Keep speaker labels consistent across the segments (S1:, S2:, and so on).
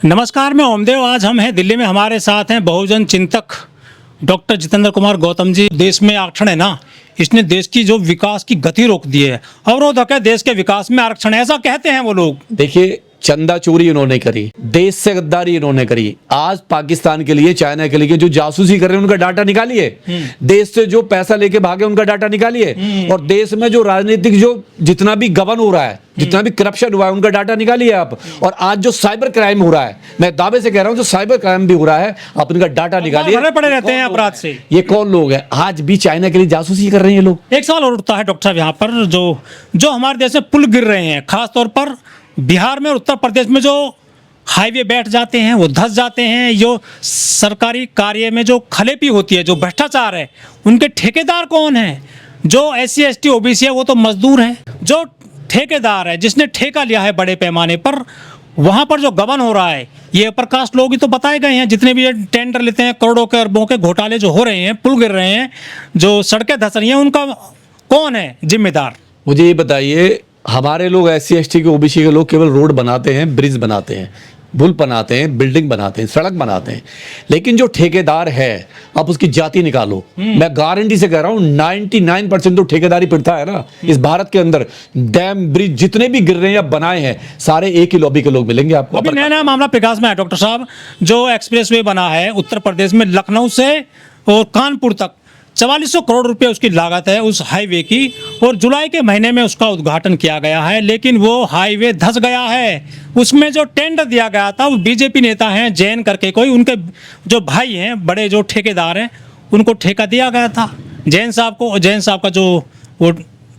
S1: नमस्कार, मैं ओमदेव। आज हम हैं दिल्ली में, हमारे साथ हैं बहुजन चिंतक डॉक्टर जितेंद्र कुमार गौतम जी। देश में आरक्षण है ना, इसने देश की जो विकास की गति रोक दी है। अवरोधक है देश के विकास में आरक्षण, ऐसा कहते हैं वो लोग।
S2: देखिए, चंदा चोरी इन्होंने करी, देश से गद्दारी इन्होंने करी। आज पाकिस्तान के लिए, चाइना के लिए जो जासूसी कर रहे हैं उनका डाटा निकालिए, देश से जो पैसा लेके भागे उनका डाटा निकालिए, और देश में जो राजनीतिक जो जितना भी गबन हो रहा है, जितना भी करप्शन हुआ है, उनका डाटा निकालिए आप। और आज जो साइबर क्राइम हो रहा है, मैं दावे से कह रहा हूं, जो साइबर क्राइम भी हो रहा है, आप उनका डाटा निकालिए।
S1: भरे पड़े रहते हैं अपराध से।
S2: ये कौन लोग हैं आज भी चाइना के लिए जासूसी कर रहे हैं ये लोग।
S1: एक सवाल और उठता है डॉक्टर साहब, यहाँ पर जो हमारे देश में पुल गिर रहे हैं, खासतौर पर बिहार में और उत्तर प्रदेश में, जो हाईवे बैठ जाते हैं, वो धंस जाते हैं। जो सरकारी कार्य में जो खलेपी होती है, जो भ्रष्टाचार है, उनके ठेकेदार कौन है? जो SC ST OBC है वो तो मजदूर हैं। जो ठेकेदार है, जिसने ठेका लिया है बड़े पैमाने पर, वहाँ पर जो गबन हो रहा है, ये अपर कास्ट लोग ही तो बताए गए हैं। जितने भी ये टेंडर लेते हैं, करोड़ों के अरबों के घोटाले जो हो रहे हैं, पुल गिर रहे हैं, जो सड़कें धंस रही हैं, उनका कौन है जिम्मेदार?
S2: मुझे ये बताइए, हमारे लोग SC ST के OBC के लोग केवल रोड बनाते हैं, ब्रिज बनाते हैं, पुल बनाते हैं, बिल्डिंग बनाते हैं, सड़क बनाते हैं, लेकिन जो ठेकेदार है, आप उसकी जाति निकालो। मैं गारंटी से कह रहा हूं 99% तो ठेकेदारी प्रथा है ना इस भारत के अंदर। डैम, ब्रिज जितने भी गिर रहे हैं या बनाए हैं, सारे एक ही लॉबी के लोग मिलेंगे आपको।
S1: अभी नया नया मामला प्रकाश में है डॉक्टर साहब। जो एक्सप्रेसवे बना है उत्तर प्रदेश में, लखनऊ से और कानपुर तक, 4400 करोड़ रुपए उसकी लागत है उस हाईवे की, और जुलाई के महीने में उसका उद्घाटन किया गया है, लेकिन वो हाईवे धंस गया है। उसमें जो टेंडर दिया गया था, वो बीजेपी नेता हैं जैन करके कोई, उनके जो भाई हैं, बड़े जो ठेकेदार हैं, उनको ठेका दिया गया था जैन साहब को। जैन साहब का जो वो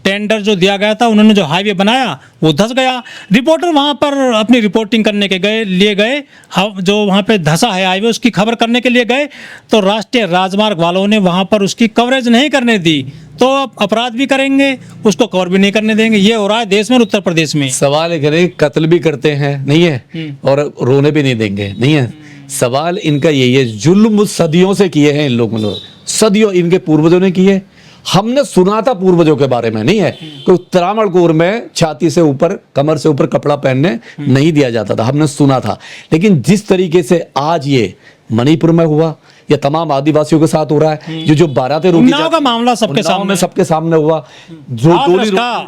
S1: टेंडर जो दिया गया था, उन्होंने जो हाईवे बनाया वो धंस गया। रिपोर्टर वहाँ पर अपनी रिपोर्टिंग करने के लिए गए, जो वहाँ पे धंसा है हाईवे, उसकी खबर करने के लिए गए, तो राष्ट्रीय राजमार्ग वालों ने वहाँ पर उसकी कवरेज नहीं करने दी। तो अपराध भी करेंगे, उसको कवर भी नहीं करने देंगे। ये हो रहा है देश में, उत्तर प्रदेश में।
S2: सवाल है, कत्ल भी करते हैं नहीं है, और रोने भी नहीं देंगे नहीं है। सवाल इनका यही है, जुल्म सदियों से किए हैं इन लोगों ने, सदियों इनके पूर्वजों ने किए। हमने सुना था पूर्वजों के बारे में, नहीं है कोई त्रावणकोर में छाती से ऊपर, कमर से ऊपर कपड़ा पहनने नहीं दिया जाता था, हमने सुना था। लेकिन जिस तरीके से आज ये मणिपुर में हुआ, या तमाम आदिवासियों के साथ हो रहा है, जो बारातें रोकी जाती,
S1: का मामला सबके
S2: सामने हुआ, जो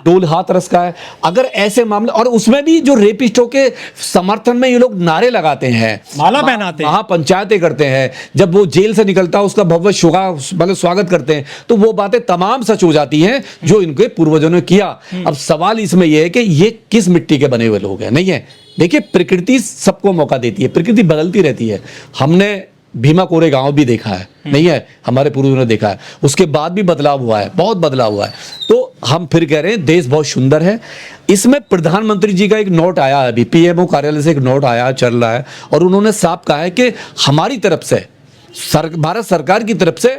S2: डोल हाथ रस का है। अगर ऐसे मामले, और उसमें भी जो रेपिस्टों के समर्थन में ये लोग नारे लगाते हैं,
S1: माला पहनाते हैं,
S2: पंचायतें करते हैं, जब वो जेल से निकलता है उसका भव्य मतलब स्वागत करते हैं, तो वो बातें तमाम सच हो जाती हैं जो इनके पूर्वजों ने किया। अब सवाल इसमें यह है कि ये किस मिट्टी के बने हुए लोग हैं, नहीं है। देखिए, प्रकृति सबको मौका देती है, प्रकृति बदलती रहती है। हमने भीमा कोरे गांव भी देखा है, नहीं है, हमारे पूर्वजों ने देखा है, उसके बाद भी बदलाव हुआ है, बहुत बदलाव हुआ है। तो हम फिर कह रहे हैं देश बहुत सुंदर है। इसमें प्रधानमंत्री जी का एक नोट आया है, अभी PMO कार्यालय से एक नोट आया, चल रहा है, और उन्होंने साफ कहा है कि हमारी तरफ से, भारत सरकार की तरफ से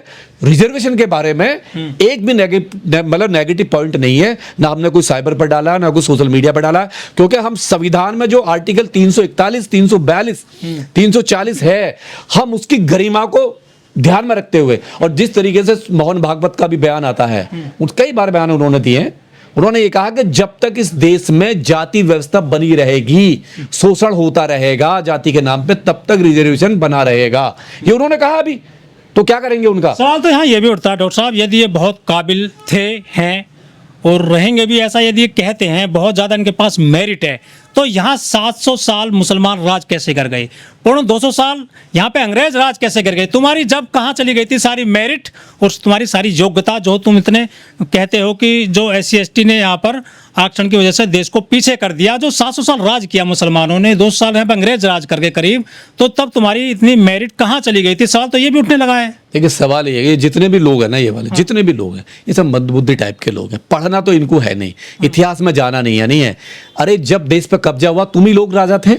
S2: रिजर्वेशन के बारे में एक भी नेगेटिव पॉइंट नहीं है। ना हमने कोई साइबर पर डाला, ना कोई सोशल मीडिया पर डाला, क्योंकि हम संविधान में जो आर्टिकल 341, 342, 340 है, हम उसकी गरिमा को ध्यान में रखते हुए, और जिस तरीके से मोहन भागवत का भी बयान आता है, कई बार बयान उन्होंने दिए हैं, उन्होंने ये कहा कि जब तक इस देश में जाति व्यवस्था बनी रहेगी, शोषण होता रहेगा जाति के नाम पे, तब तक रिजर्वेशन बना रहेगा, ये उन्होंने कहा। अभी तो क्या करेंगे उनका?
S1: सवाल तो यहाँ ये भी उठता है डॉक्टर साहब, यदि ये बहुत काबिल थे, हैं और रहेंगे भी ऐसा, यदि ये कहते हैं बहुत ज़्यादा इनके पास मेरिट है, तो यहाँ 700 साल मुसलमान राज कैसे कर गए? पूर्ण 200 साल यहाँ पे अंग्रेज राज कैसे कर गए? तुम्हारी जब कहाँ चली गई थी सारी मेरिट और तुम्हारी सारी योग्यता, जो तुम इतने कहते हो कि जो SC ST ने यहाँ पर आरक्षण की वजह से देश को पीछे कर दिया, जो 700 साल राज किया मुसलमानों ने, 200 साल यहाँ पे अंग्रेज राज करके करीब, तो तब तुम्हारी इतनी मेरिट कहाँ चली गई थी? सवाल तो ये भी उठने लगा है।
S2: देखिए, सवाल ये है, जितने भी लोग हैं ना, ये वाले जितने भी लोग हैं, ये सब मंदबुद्धि टाइप के लोग हैं। पढ़ना तो इनको है नहीं, इतिहास में जाना नहीं है, नहीं है। अरे जब देश पे कब्जा हुआ, तुम ही लोग राजा थे,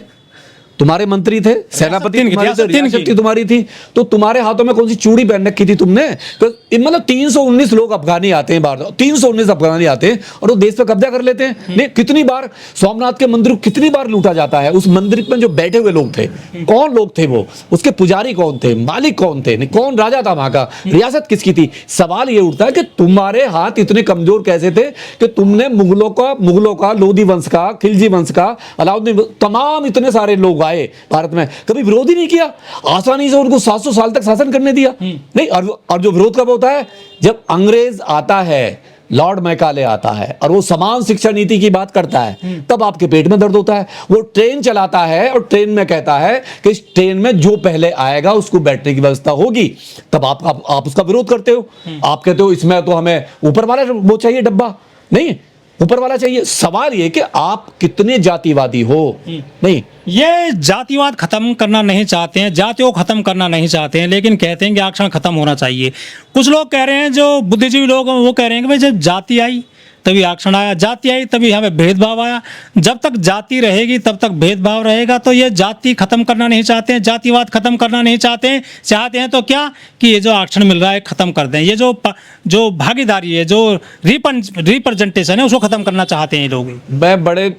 S2: तुम्हारे मंत्री थे, सेनापति तुम्हारी थी, तुम्हारी थी, तो तुम्हारे हाथों में कौन सी चूड़ी पहन रखी थी तुमने? तो मतलब 319 लोग अफगानी आते हैं बाहर, 319 अफगानी आते हैं और वो देश पे कब्जा कर लेते हैं। नहीं, कितनी बार सोमनाथ के मंदिर को कितनी बार लूटा जाता है। उस मंदिर में जो बैठे हुए लोग थे, कौन लोग थे वो, उसके पुजारी कौन थे, मालिक कौन थे, नहीं, कौन राजा था वहां का, रियासत किसकी थी। सवाल ये उठता है कि तुम्हारे हाथ इतने कमजोर कैसे थे कि तुमने मुगलों का लोधी वंश का, खिलजी वंश का, अलाउद्दीन, तमाम इतने सारे लोग आए भारत में, कभी विरोध ही नहीं किया, आसानी से उनको 700 साल तक शासन करने दिया। नहीं, और जो विरोध कब होता है, जब अंग्रेज आता है, लॉर्ड मैकाले आता है और वो समान शिक्षा नीति की बात करता है, तब आपके पेट में दर्द होता है। वो ट्रेन चलाता है और ट्रेन में कहता है कि इस ट्रेन में जो पहले आएगा उसको बैठने की व्यवस्था होगी, तब आप उसका विरोध करते हो। आप कहते हो इसमें तो हमें ऊपर वाला वो चाहिए डब्बा, नहीं ऊपर वाला चाहिए। सवाल ये कि आप कितने जातिवादी हो। नहीं,
S1: ये जातिवाद खत्म करना नहीं चाहते हैं, जातियों को खत्म करना नहीं चाहते हैं, लेकिन कहते हैं कि आरक्षण खत्म होना चाहिए। कुछ लोग कह रहे हैं, जो बुद्धिजीवी लोग हैं वो कह रहे हैं कि भाई जब जाति आई तभी आरक्षण आया, जाति आई तभी हमें भेदभाव आया। जब तक जाति रहेगी तब तक भेदभाव रहेगा। तो ये जाति खत्म करना नहीं चाहते हैं, जातिवाद खत्म करना नहीं चाहते हैं। चाहते हैं तो क्या कि ये जो आरक्षण मिल रहा है खत्म कर दें। ये जो भागीदारी है, जो रिप्रेजेंटेशन है, उसको खत्म करना चाहते हैं ये लोग।
S2: मैं बड़े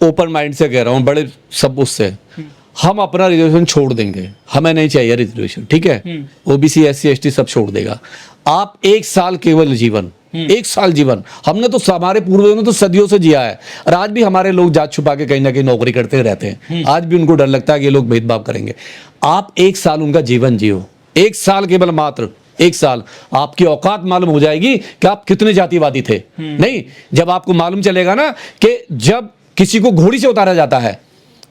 S2: ओपन माइंड से कह रहा हूँ, बड़े सब उससे, हम अपना रिजर्वेशन छोड़ देंगे, हमें नहीं चाहिए रिजर्वेशन, ठीक है। ओबीसी SC ST सब छोड़ देगा। आप 1 साल केवल जीवन, 1 साल जीवन, हमने तो, हमारे पूर्वजों ने तो सदियों से जिया है और आज भी हमारे लोग जात छुपा के कहीं ना कहीं नौकरी करते रहते हैं। आज भी उनको डर लगता है कि ये लोग भेदभाव करेंगे। आप 1 साल उनका जीवन जियो, 1 साल केवल, मात्र 1 साल, आपकी औकात मालूम हो जाएगी कि आप कितने जातिवादी थे। नहीं, जब आपको मालूम चलेगा ना कि जब किसी को घोड़ी से उतारा जाता है,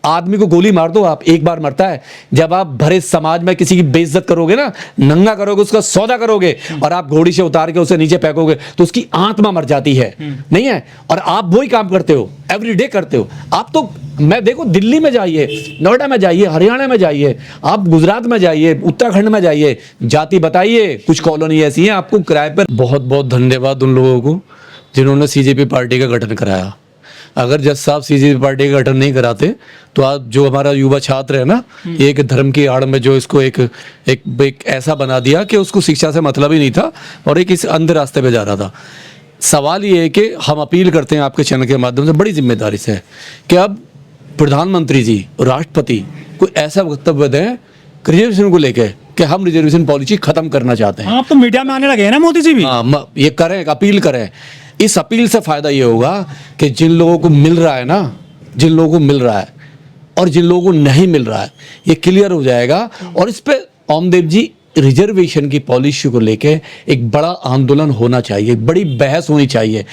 S2: आदमी को गोली मार दो आप, एक बार मरता है। जब आप भरे समाज में किसी की बेइज्जत करोगे ना, नंगा करोगे, उसका सौदा करोगे और आप घोड़ी से उतार के उसे नीचे फेंकोगे तो उसकी आत्मा मर जाती है, नहीं है। और आप वही काम करते हो, एवरीडे करते हो। आप तो, मैं देखो, दिल्ली में जाइए, नोएडा में जाइए, हरियाणा में जाइए, आप गुजरात में जाइए, उत्तराखंड में जाइए, जाति बताइए। कुछ कॉलोनी ऐसी है आपको किराए पर। बहुत बहुत धन्यवाद उन लोगों को जिन्होंने CJP पार्टी का गठन कराया। अगर जज साहब CJP पार्टी का गठन नहीं कराते तो आज जो हमारा युवा छात्र है ना, एक धर्म की आड़ में जो इसको एक ऐसा बना दिया कि उसको शिक्षा से मतलब ही नहीं था और एक इस अंधे रास्ते पे जा रहा था। सवाल ये है कि हम अपील करते हैं आपके चैनल के माध्यम से, बड़ी जिम्मेदारी से, कि अब प्रधानमंत्री जी, राष्ट्रपति कोई ऐसा वक्तव्य दें रिजर्वेशन को लेकर कि हम रिजर्वेशन पॉलिसी खत्म करना चाहते हैं।
S1: आप तो मीडिया में आने लगे हैं ना मोदी जी भी।
S2: हाँ, ये करें, अपील करें। इस अपील से फायदा ये होगा कि जिन लोगों को मिल रहा है ना, जिन लोगों को मिल रहा है और जिन लोगों को नहीं मिल रहा है, ये क्लियर हो जाएगा। और इस पे ओमदेव जी, रिजर्वेशन की पॉलिसी को लेके एक बड़ा आंदोलन होना चाहिए, बड़ी बहस होनी चाहिए।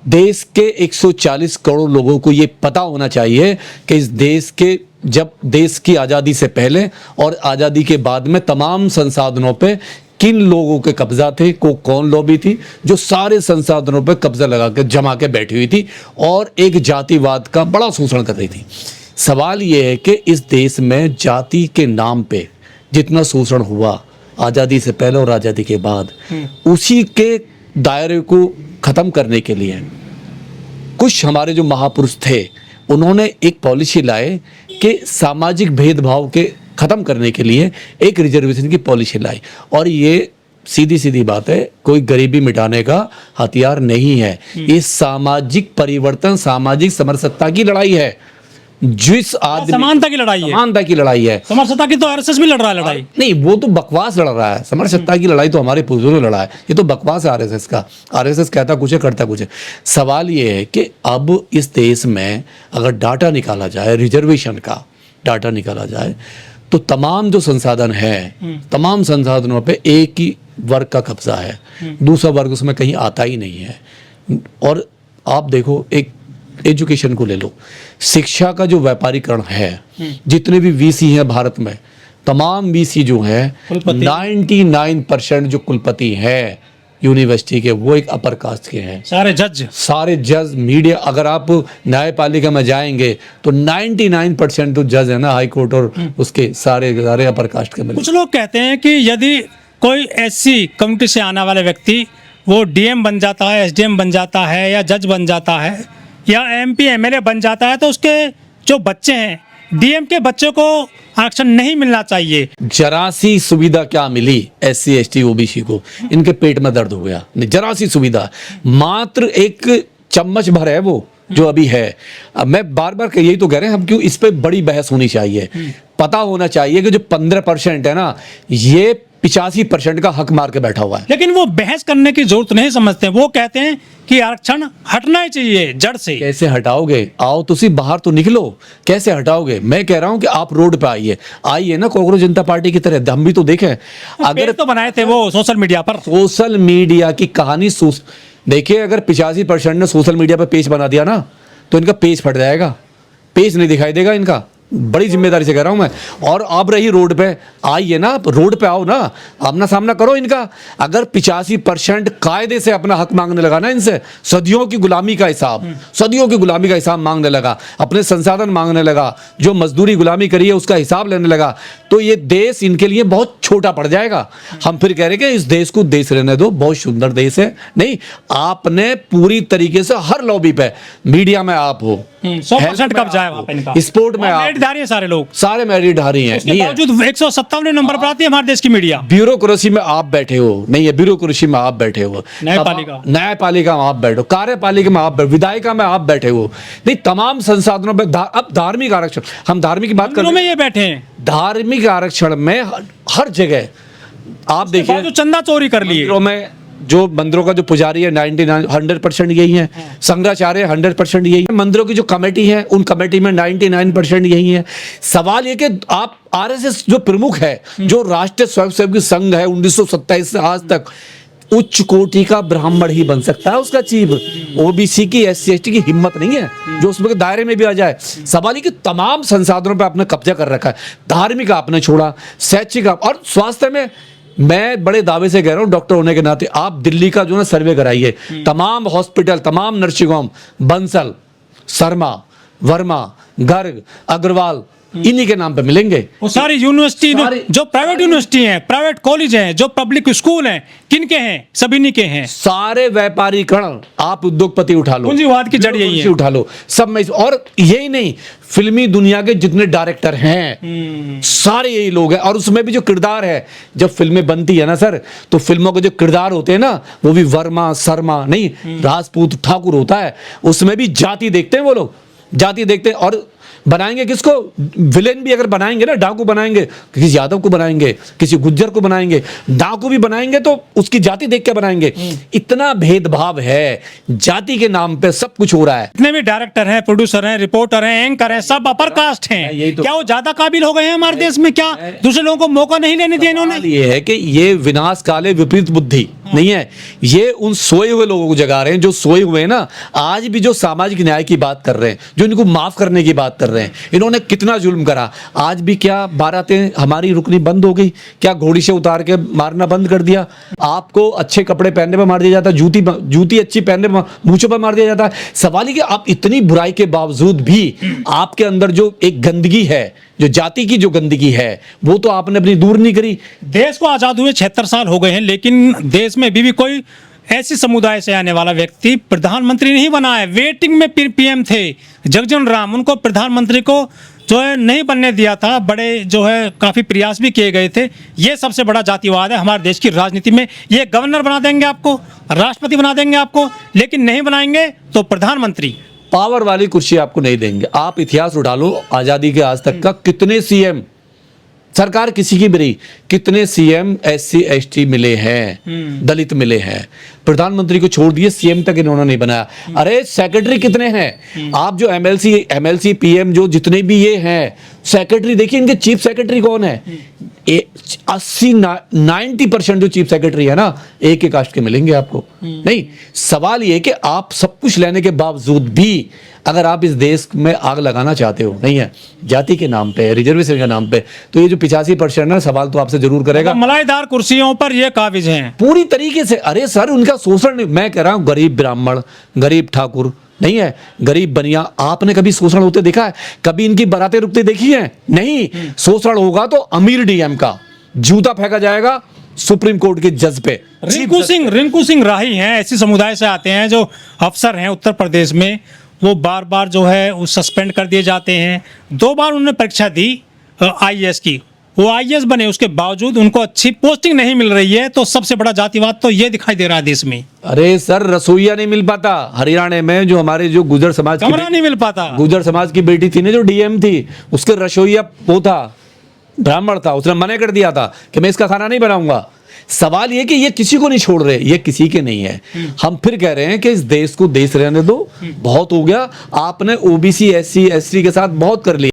S2: देश के 140 करोड़ लोगों को ये पता होना चाहिए कि इस देश के, जब देश की आज़ादी से पहले और आज़ादी के बाद में तमाम संसाधनों पे किन लोगों के कब्जा थे, कौन लॉबी थी जो सारे संसाधनों पे कब्जा लगा के जमा के बैठी हुई थी और एक जातिवाद का बड़ा शोषण कर रही थी। सवाल ये है कि इस देश में जाति के नाम पे जितना शोषण हुआ आज़ादी से पहले और आज़ादी के बाद, उसी के दायरे को ख़त्म करने के लिए कुछ हमारे जो महापुरुष थे उन्होंने एक पॉलिसी लाए कि सामाजिक भेदभाव के ख़त्म करने के लिए एक रिजर्वेशन की पॉलिसी लाई। और ये सीधी सीधी बात है, कोई गरीबी मिटाने का हथियार नहीं है। ये सामाजिक परिवर्तन, सामाजिक समरसत्ता की लड़ाई है। जिस आदमी,
S1: समानता की लड़ाई है,
S2: समानता की लड़ाई है।
S1: समरसत्ता की तो RSS भी लड़ रहा है लड़ाई।
S2: नहीं, वो तो बकवास लड़ रहा है। समरसत्ता की लड़ाई तो हमारे पूर्वजों ने लड़ा है, ये तो बकवास है RSS का। RSS कहता कुछ है, करता कुछ है। सवाल ये है कि अब इस देश में अगर डाटा निकाला जाए, रिजर्वेशन का डाटा निकाला जाए, तो तमाम जो संसाधन है, तमाम संसाधनों पे एक ही वर्ग का कब्जा है, दूसरा वर्ग उसमें कहीं आता ही नहीं है। और आप देखो, एक एजुकेशन को ले लो, शिक्षा का जो व्यापारीकरण है, जितने भी VC हैं भारत में, तमाम VC जो है 99% जो कुलपति है यूनिवर्सिटी के, वो एक अपर कास्ट के हैं। सारे जज मीडिया, अगर आप न्यायपालिका में जाएंगे तो 99% तो जज है ना, हाई कोर्ट और उसके सारे अपर कास्ट के मिले।
S1: कुछ लोग कहते हैं कि यदि कोई SC कम्युनिटी से आने वाले व्यक्ति वो DM बन जाता है, SDM बन जाता है, या जज बन जाता है, या MP MLA बन जाता है, तो उसके जो बच्चे हैं डीएम के बच्चों को आरक्षण नहीं मिलना चाहिए।
S2: जरा सी सुविधा क्या मिली SC ST OBC को, इनके पेट में दर्द हो गया। नहीं, जरा सी सुविधा, मात्र एक चम्मच भर है वो जो अभी है। अब मैं बार बार यही तो कह रहे हैं हम, क्यों इस पे बड़ी बहस होनी चाहिए। पता होना चाहिए कि जो 15% है ना, ये 85% का हक मार के बैठा हुआ है।
S1: लेकिन वो बहस करने की जरूरत नहीं समझते, वो कहते हैं कि आरक्षण हटना ही चाहिए जड़ से।
S2: कैसे हटाओगे? आओ तुसी बाहर तो निकलो, कैसे हटाओगे? मैं कह रहा हूं कि आप रोड पे आइए ना, कांग्रेस जनता पार्टी की तरह। हम भी तो देखें, अगर
S1: तो बनाए थे वो सोशल मीडिया पर,
S2: सोशल मीडिया की कहानी देखिए, अगर 85% ने सोशल मीडिया पर पेज बना दिया ना, तो इनका पेज फट जाएगा, पेज नहीं दिखाई देगा इनका। बड़ी जिम्मेदारी से कह रहा हूं मैं। और अब रही रोड पे, आइए ना, रोड पे आओ ना, आमना सामना करो इनका। अगर 85% कायदे से अपना हक मांगने लगा ना इनसे, सदियों की गुलामी का हिसाब मांगने लगा, अपने संसाधन मांगने लगा, जो मजदूरी गुलामी करी है उसका हिसाब लेने लगा, तो ये देश इनके लिए बहुत छोटा पड़ जाएगा। हम फिर कह रहे कि इस देश को देश रहने दो, बहुत सुंदर देश है। नहीं, आपने पूरी तरीके से हर लॉबी पे, मीडिया में आप हो,
S1: 100% कब्जा है वहाँ पे इनका।
S2: स्पोर्ट में आप,
S1: मेरिटधारी है सारे लोग,
S2: सारे मेरिटधारी हैं।
S1: उसके बावजूद 157वें नंबर पर आती है हमारे देश की मीडिया।
S2: ब्यूरोक्रेसी में आप बैठे हो, नहीं है, ब्यूरोक्रेसी में आप बैठे हो, न्यायपालिका में आप बैठो, कार्यपालिका में आप बैठो, विधायिका में आप बैठे हो। नहीं, तमाम संसाधनों पे अब धार्मिक आरक्षण, हम धार्मिक की बात कर रहे हैं,
S1: ये बैठे हैं
S2: धार्मिक आरक्षण में हर जगह आप देखिए,
S1: जो चंदा चोरी कर लिए
S2: मंदिरों में, जो मंदिरों का जो पुजारी है 100% यही है, संघाचार्य 100% यही है, मंदिरों की जो कमेटी है उन कमेटी में 99% यही है। सवाल ये कि आप RSS जो प्रमुख है, जो राष्ट्रीय स्वयंसेवक संघ है 1927 से आज तक, उच्च कोटि का ब्राह्मण ही बन सकता है उसका चीफ। OBC की SC ST की हिम्मत नहीं है जो उसमें दायरे में भी आ जाए। सवाल ये कि तमाम संसाधनों पर आपने कब्जा कर रखा है, धार्मिक आपने छोड़ा, शैक्षिक और स्वास्थ्य में। मैं बड़े दावे से कह रहा हूं, डॉक्टर होने के नाते, आप दिल्ली का जो ना सर्वे कराइए, तमाम हॉस्पिटल, तमाम नर्सिंग होम, बंसल, शर्मा, वर्मा, गर्ग, अग्रवाल, इन्हीं के नाम पे मिलेंगे।
S1: वो सारी यूनिवर्सिटी, जो प्राइवेट यूनिवर्सिटी हैं, प्राइवेट कॉलेज हैं, जो पब्लिक स्कूल हैं, किनके हैं? सभी नहीं के हैं। सारे
S2: व्यापारीकरण, आप उद्योगपति उठा लो,
S1: पूंजीवाद की जड़ यही है,
S2: उठा लो सब में। और यही नहीं, फिल्मी दुनिया के जितने डायरेक्टर हैं सारे यही लोग हैं। और उसमें भी जो किरदार है, जब फिल्में बनती है ना सर, तो फिल्मों के जो किरदार होते हैं ना, वो भी वर्मा, शर्मा नहीं, राजपूत, ठाकुर होता है। उसमें भी जाति देखते हैं वो लोग, जाति देखते हैं। और बनाएंगे किसको? विलेन भी अगर बनाएंगे ना, डाकू बनाएंगे, किसी यादव को बनाएंगे, किसी गुज्जर को बनाएंगे, डाकू भी बनाएंगे तो उसकी जाति देख के बनाएंगे। इतना भेदभाव है, जाति के नाम पे सब कुछ हो रहा है।
S1: इतने भी डायरेक्टर हैं, प्रोड्यूसर हैं, रिपोर्टर हैं, एंकर हैं, सब अपर कास्ट हैं। क्या वो ज्यादा काबिल हो गए हैं हमारे देश में? क्या दूसरे लोगों को मौका नहीं लेने दिया इन्होंने?
S2: ये है कि ये विनाश काले विपरीत बुद्धि नहीं है, ये उन सोए हुए लोगों को जगा रहे हैं, जो सोए हुए हैं ना, आज भी जो सामाजिक न्याय की बात कर रहे हैं, जो इनको माफ करने की बात कर रहे हैं। इन्होंने कितना जुल्म करा, आज भी क्या बारातें हमारी रुकनी बंद हो गई? क्या घोड़ी से उतार के मारना बंद कर दिया? आपको अच्छे कपड़े पहनने पर मार दिया जाता है, जूती अच्छी पहनने पर, मूंछों पर मार दिया जाता है। सवाल ही कि आप इतनी बुराई के बावजूद भी आपके अंदर जो एक गंदगी है, जो जाति की जो गंदगी है, वो तो आपने अपनी दूर नहीं करी।
S1: देश को आजाद हुए 76 साल हो गए हैं, लेकिन देश में अभी भी कोई ऐसी समुदाय से आने वाला व्यक्ति प्रधानमंत्री नहीं बना है। वेटिंग में PM थे जगजीवन राम, उनको प्रधानमंत्री को जो है नहीं बनने दिया था। बड़े जो है काफी प्रयास भी किए गए थे। ये सबसे बड़ा जातिवाद है हमारे देश की राजनीति में। ये गवर्नर बना देंगे आपको, राष्ट्रपति बना देंगे आपको, लेकिन नहीं बनाएंगे तो प्रधानमंत्री,
S2: पावर वाली कुर्सी आपको नहीं देंगे। आप इतिहास उठा लो, आजादी के आज तक का कितने CM, सरकार किसी की भी रही, कितने CM SC ST मिले हैं, दलित मिले हैं। प्रधानमंत्री को छोड़ दिए, CM तक इन्होंने नहीं बनाया। अरे सेक्रेटरी कितने हैं? आप जो MLC PM जो जितने भी ये हैं सेक्रेटरी, देखिए इनके चीफ सेक्रेटरी कौन है? 80-90% जो चीफ सेक्रेटरी है ना, एक ही कास्ट के मिलेंगे आपको। नहीं, सवाल ये कि आप सब कुछ लेने के बावजूद भी अगर आप इस देश में आग लगाना चाहते हो, नहीं है, जाति के नाम पे, रिजर्वेशन के नाम पे, तो ये जो 85% ना, सवाल तो आपसे जरूर करेगा।
S1: मलाईदार कुर्सियों पर ये काबिज हैं
S2: पूरी तरीके से। अरे सर, उनका शोषण नहीं, मैं कह रहा हूं गरीब ब्राह्मण, गरीब ठाकुर नहीं है, गरीब बनिया, आपने कभी शोषण होते देखा है? कभी इनकी बारातें रुकते देखी है? नहीं। शोषण होगा तो अमीर DM का जूता फेंका जाएगा सुप्रीम कोर्ट के जज पे।
S1: रिंकू सिंह राही हैं, ऐसी समुदाय से आते हैं, जो अफसर हैं उत्तर प्रदेश में। वो बार बार जो है वो सस्पेंड कर दिए जाते हैं। 2 बार उन्होंने परीक्षा दी आईएएस की, वो आईएएस बने, उसके बावजूद उनको अच्छी पोस्टिंग नहीं मिल रही है। तो सबसे बड़ा जातिवाद तो ये दिखाई दे रहा है देश में।
S2: अरे सर, रसोईया नहीं मिल पाता हरियाणा में, जो हमारे जो गुर्जर समाज
S1: कमरा नहीं मिल पाता।
S2: गुर्जर समाज की बेटी थी ना जो डीएम थी, उसके रसोईया वो था, ब्राह्मण था, उसने मना कर दिया था कि मैं इसका खाना नहीं बनाऊंगा। सवाल ये कि ये किसी को नहीं छोड़ रहे, ये किसी के नहीं है। हम फिर कह रहे हैं कि इस देश को देश रहने दो, बहुत हो गया। आपने ओबीसी एससी एसटी के साथ बहुत कर लिया।